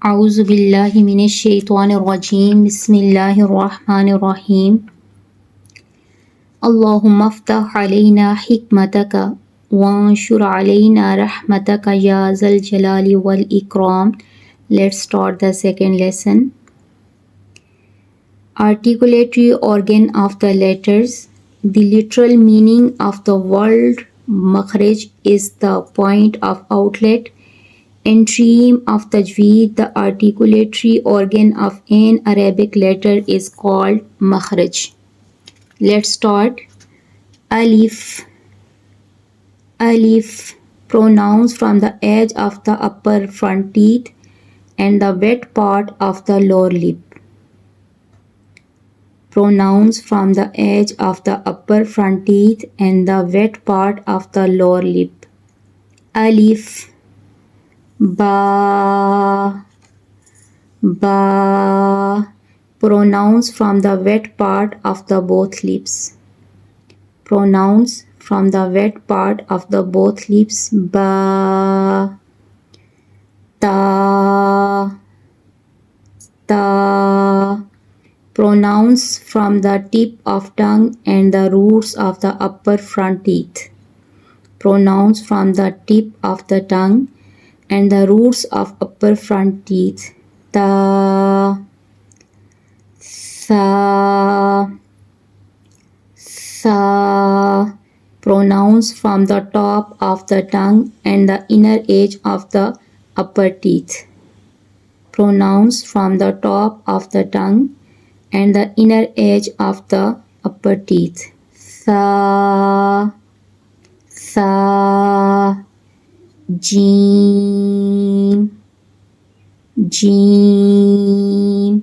اعوذ باللہ من الشیطان الرجیم بسم اللہ الرحمن الرحیم اللہم افتح علینا حکمتک وانشر علینا رحمتک یا ذا الجلال والاکرام. Let's start the second lesson. Articulatory organ of the letters. The literal meaning of the word Makharij is the point of outlet. In stream of tajweed, the articulatory organ of an Arabic letter is called Makharij. Let's start. Alif. Alif, pronounced from the edge of the upper front teeth and the wet part of the lower lip. Pronounced from the edge of the upper front teeth and the wet part of the lower lip. Alif. Ba. Ba, pronounced from the wet part of the both lips. Pronounced from the wet part of the both lips. Ba. Ta. Ta, pronounced from the tip of tongue and the roots of the upper front teeth. Pronounced from the tip of the tongue and the roots of upper front teeth. Ta. Sa. Sa, pronounced from the top of the tongue and the inner edge of the upper teeth. Pronounced from the top of the tongue and the inner edge of the upper teeth. Sa. Sa. Jim. Jim,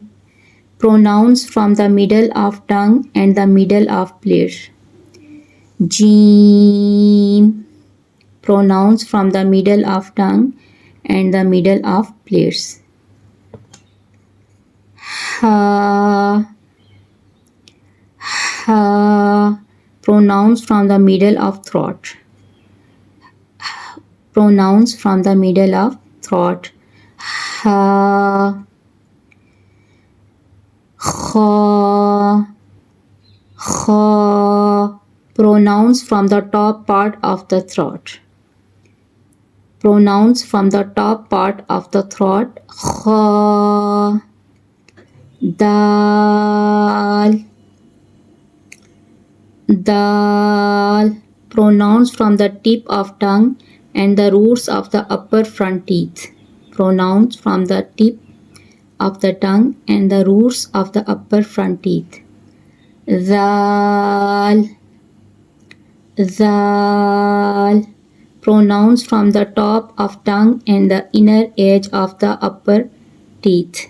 pronounced from the middle of tongue and the middle of plates. Jim, pronounced from the middle of tongue and the middle of plates. Ha. Ha, pronounced from the middle of throat. Pronounced from the middle of throat. Ha. Kha. Kha, pronounced from the top part of the throat. Pronounced from the top part of the throat. Kha. Dal. Dal, pronounced from the tip of tongue and the roots of the upper front teeth. Pronounced from the tip of the tongue and the roots of the upper front teeth. Zal. Zal, pronounced from the top of tongue and the inner edge of the upper teeth.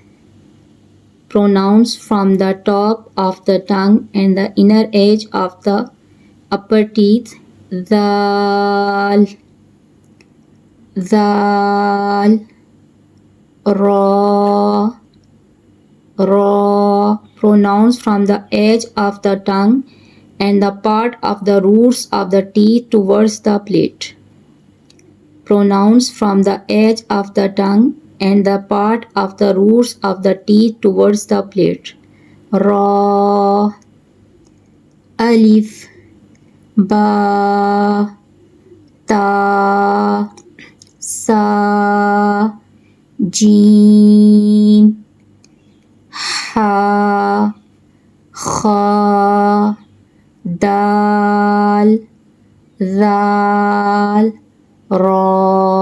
Pronounced from the top of the tongue and the inner edge of the upper teeth. Zal. Zal. Ra. Ra, pronounced from the edge of the tongue and the part of the roots of the teeth towards the plate. Pronounced from the edge of the tongue and the part of the roots of the teeth towards the plate. Ra. Alif. Ba. Ta. Sa. Jim. Ha. Kha. Dal. Zal. Ra.